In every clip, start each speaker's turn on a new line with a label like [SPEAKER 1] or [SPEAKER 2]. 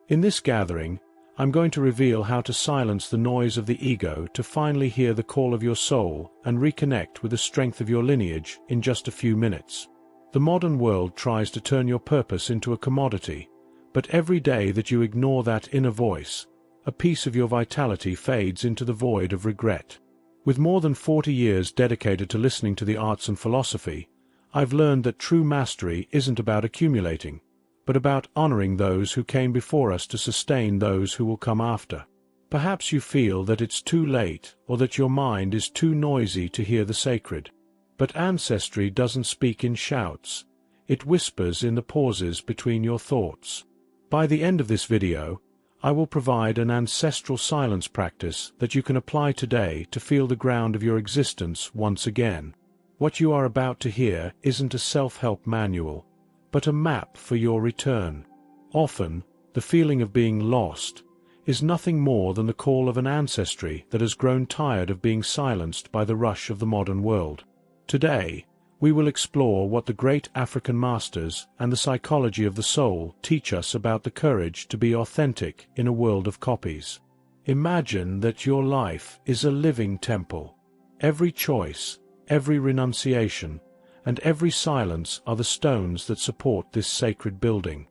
[SPEAKER 1] In this gathering, I'm going to reveal how to silence the noise of the ego to finally hear the call of your soul and reconnect with the strength of your lineage in just a few minutes. The modern world tries to turn your purpose into a commodity, but every day that you ignore that inner voice, a piece of your vitality fades into the void of regret. With more than 40 years dedicated to listening to the arts and philosophy, I've learned that true mastery isn't about accumulating, but about honoring those who came before us to sustain those who will come after. Perhaps you feel that it's too late or that your mind is too noisy to hear the sacred. But ancestry doesn't speak in shouts. It whispers in the pauses between your thoughts. By the end of this video, I will provide an ancestral silence practice that you can apply today to feel the ground of your existence once again. What you are about to hear isn't a self-help manual, but a map for your return. Often, the feeling of being lost is nothing more than the call of an ancestry that has grown tired of being silenced by the rush of the modern world. Today, we will explore what the great African masters and the psychology of the soul teach us about the courage to be authentic in a world of copies. Imagine that your life is a living temple. Every choice, every renunciation, and every silence are the stones that support this sacred building.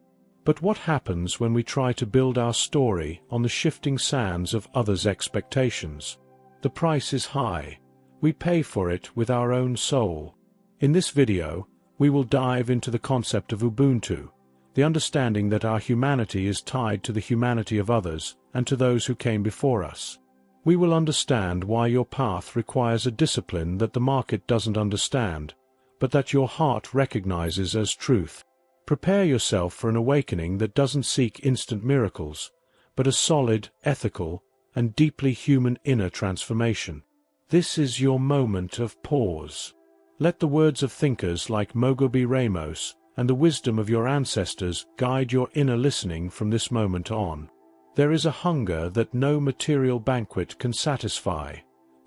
[SPEAKER 1] But what happens when we try to build our story on the shifting sands of others' expectations? The price is high. We pay for it with our own soul. In this video, we will dive into the concept of Ubuntu, the understanding that our humanity is tied to the humanity of others and to those who came before us. We will understand why your path requires a discipline that the market doesn't understand, but that your heart recognizes as truth. Prepare yourself for an awakening that doesn't seek instant miracles, but a solid, ethical, and deeply human inner transformation. This is your moment of pause. Let the words of thinkers like Mogobe Ramose and the wisdom of your ancestors guide your inner listening from this moment on. There is a hunger that no material banquet can satisfy,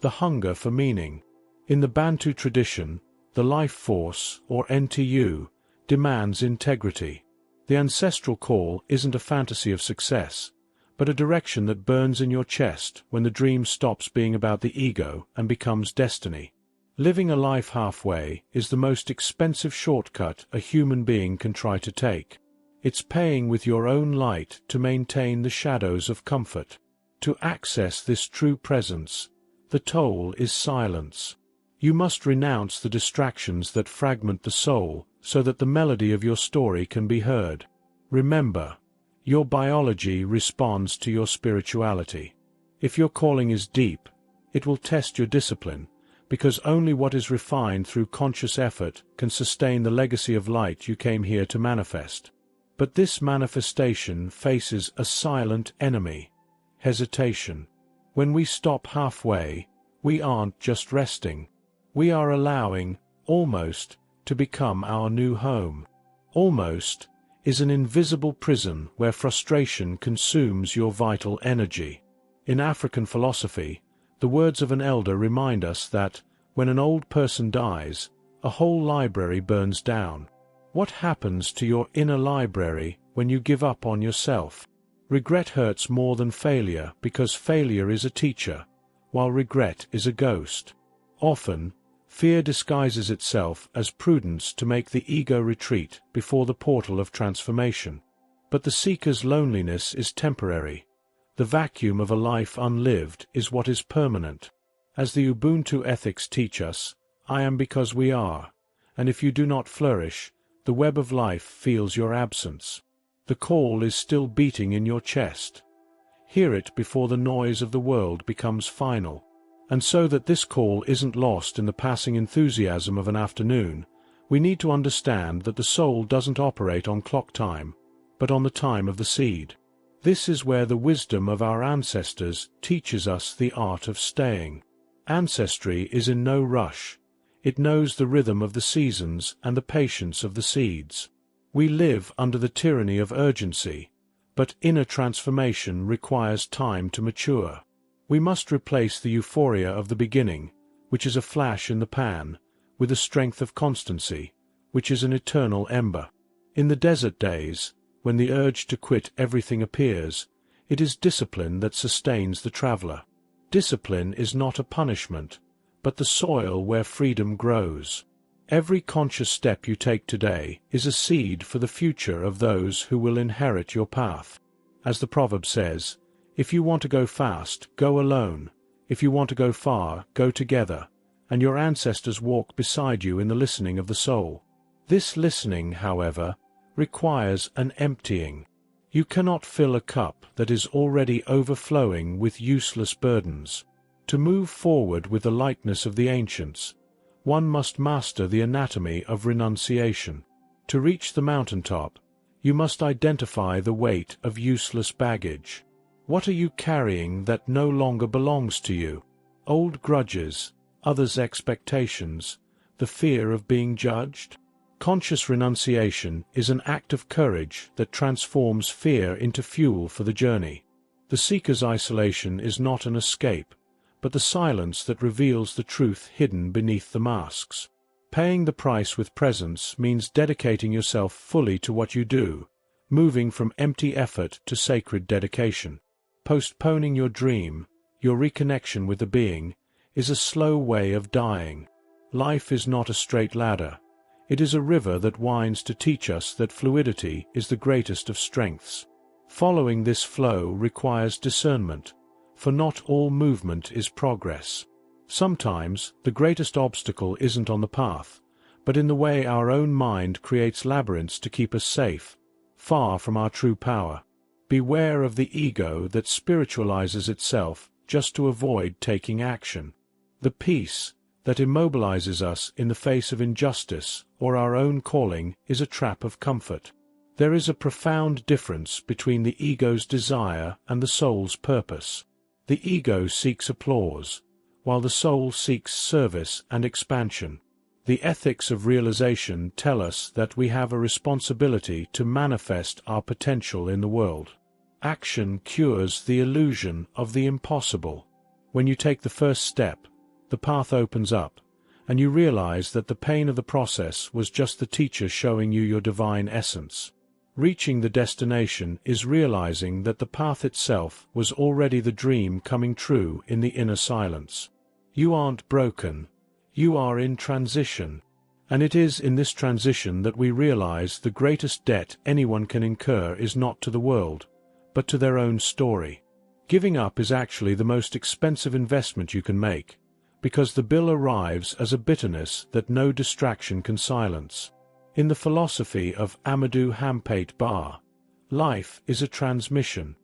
[SPEAKER 1] the hunger for meaning. In the Bantu tradition, the life force, or NTU, demands integrity. The ancestral call isn't a fantasy of success, but a direction that burns in your chest when the dream stops being about the ego and becomes destiny. Living a life halfway is the most expensive shortcut a human being can try to take. It's paying with your own light to maintain the shadows of comfort. To access this true presence, the toll is silence. You must renounce the distractions that fragment the soul so that the melody of your story can be heard. Remember, your biology responds to your spirituality. If your calling is deep, it will test your discipline, because only what is refined through conscious effort can sustain the legacy of light you came here to manifest. But this manifestation faces a silent enemy: hesitation. When we stop halfway, we aren't just resting. We are allowing, almost, to become our new home. Almost is an invisible prison where frustration consumes your vital energy. In African philosophy, the words of an elder remind us that, when an old person dies, a whole library burns down. What happens to your inner library when you give up on yourself? Regret hurts more than failure because failure is a teacher, while regret is a ghost. Often, fear disguises itself as prudence to make the ego retreat before the portal of transformation. But the seeker's loneliness is temporary. The vacuum of a life unlived is what is permanent. As the Ubuntu ethics teach us, I am because we are, and if you do not flourish, the web of life feels your absence. The call is still beating in your chest. Hear it before the noise of the world becomes final. And so that this call isn't lost in the passing enthusiasm of an afternoon, we need to understand that the soul doesn't operate on clock time, but on the time of the seed. This is where the wisdom of our ancestors teaches us the art of staying. Ancestry is in no rush. It knows the rhythm of the seasons and the patience of the seeds. We live under the tyranny of urgency, but inner transformation requires time to mature. We must replace the euphoria of the beginning, which is a flash in the pan, with the strength of constancy, which is an eternal ember. In the desert days, when the urge to quit everything appears, it is discipline that sustains the traveler. Discipline is not a punishment, but the soil where freedom grows. Every conscious step you take today is a seed for the future of those who will inherit your path. As the proverb says, if you want to go fast, go alone. If you want to go far, go together. And your ancestors walk beside you in the listening of the soul. This listening, however, requires an emptying. You cannot fill a cup that is already overflowing with useless burdens. To move forward with the lightness of the ancients, one must master the anatomy of renunciation. To reach the mountaintop, you must identify the weight of useless baggage. What are you carrying that no longer belongs to you? Old grudges, others' expectations, the fear of being judged? Conscious renunciation is an act of courage that transforms fear into fuel for the journey. The seeker's isolation is not an escape, but the silence that reveals the truth hidden beneath the masks. Paying the price with presence means dedicating yourself fully to what you do, moving from empty effort to sacred dedication. Postponing your dream, your reconnection with the being, is a slow way of dying. Life is not a straight ladder. It is a river that winds to teach us that fluidity is the greatest of strengths. Following this flow requires discernment, for not all movement is progress. Sometimes, the greatest obstacle isn't on the path, but in the way our own mind creates labyrinths to keep us safe, far from our true power. Beware of the ego that spiritualizes itself just to avoid taking action. The peace that immobilizes us in the face of injustice or our own calling is a trap of comfort. There is a profound difference between the ego's desire and the soul's purpose. The ego seeks applause, while the soul seeks service and expansion. The ethics of realization tell us that we have a responsibility to manifest our potential in the world. Action cures the illusion of the impossible. When you take the first step, the path opens up, and you realize that the pain of the process was just the teacher showing you your divine essence. Reaching the destination is realizing that the path itself was already the dream coming true in the inner silence. You aren't broken. You are in transition. And it is in this transition that we realize the greatest debt anyone can incur is not to the world, but to their own story. Giving up is actually the most expensive investment you can make, because the bill arrives as a bitterness that no distraction can silence. In the philosophy of Amadou Hampate Bar, life is a transmission.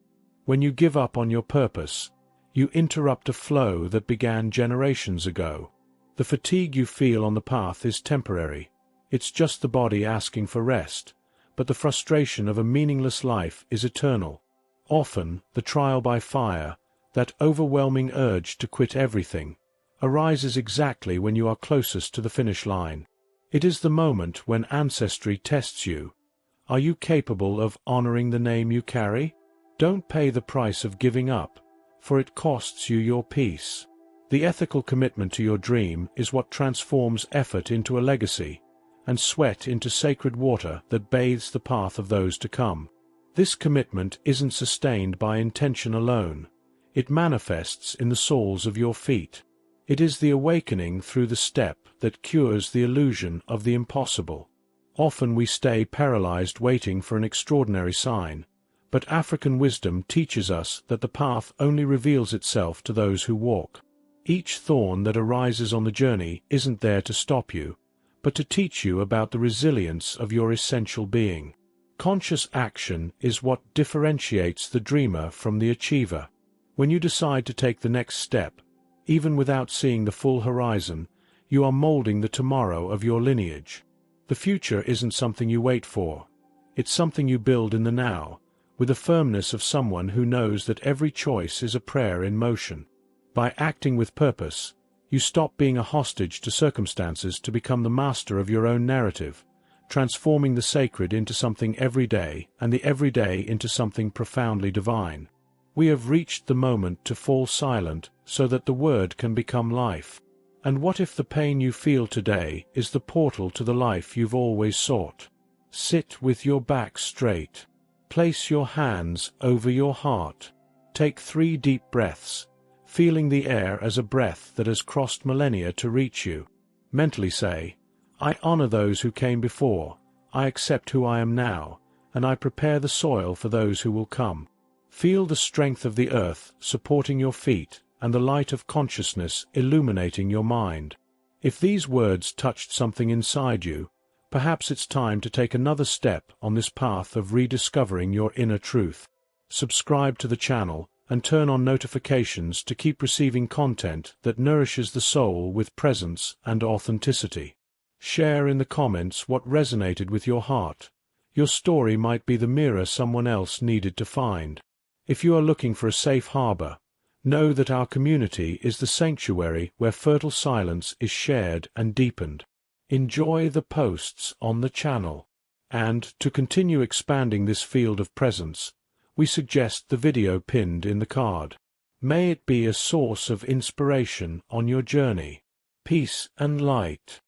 [SPEAKER 1] When you give up on your purpose, you interrupt a flow that began generations ago. The fatigue you feel on the path is temporary. It's just the body asking for rest, but the frustration of a meaningless life is eternal. Often, the trial by fire, that overwhelming urge to quit everything, arises exactly when you are closest to the finish line. It is the moment when ancestry tests you. Are you capable of honoring the name you carry? Don't pay the price of giving up, for it costs you your peace. The ethical commitment to your dream is what transforms effort into a legacy, and sweat into sacred water that bathes the path of those to come. This commitment isn't sustained by intention alone. It manifests in the soles of your feet. It is the awakening through the step that cures the illusion of the impossible. Often we stay paralyzed waiting for an extraordinary sign, but African wisdom teaches us that the path only reveals itself to those who walk. Each thorn that arises on the journey isn't there to stop you, but to teach you about the resilience of your essential being. Conscious action is what differentiates the dreamer from the achiever. When you decide to take the next step, even without seeing the full horizon, you are molding the tomorrow of your lineage. The future isn't something you wait for. It's something you build in the now, with the firmness of someone who knows that every choice is a prayer in motion. By acting with purpose, you stop being a hostage to circumstances to become the master of your own narrative, transforming the sacred into something everyday and the everyday into something profoundly divine. We have reached the moment to fall silent so that the word can become life. And what if the pain you feel today is the portal to the life you've always sought? Sit with your back straight. Place your hands over your heart. Take 3 deep breaths, feeling the air as a breath that has crossed millennia to reach you. Mentally say, I honor those who came before, I accept who I am now, and I prepare the soil for those who will come. Feel the strength of the earth supporting your feet and the light of consciousness illuminating your mind. If these words touched something inside you, perhaps it's time to take another step on this path of rediscovering your inner truth. Subscribe to the channel and turn on notifications to keep receiving content that nourishes the soul with presence and authenticity. Share in the comments what resonated with your heart. Your story might be the mirror someone else needed to find. If you are looking for a safe harbor, know that our community is the sanctuary where fertile silence is shared and deepened. Enjoy the posts on the channel. And, to continue expanding this field of presence, we suggest the video pinned in the card. May it be a source of inspiration on your journey. Peace and light.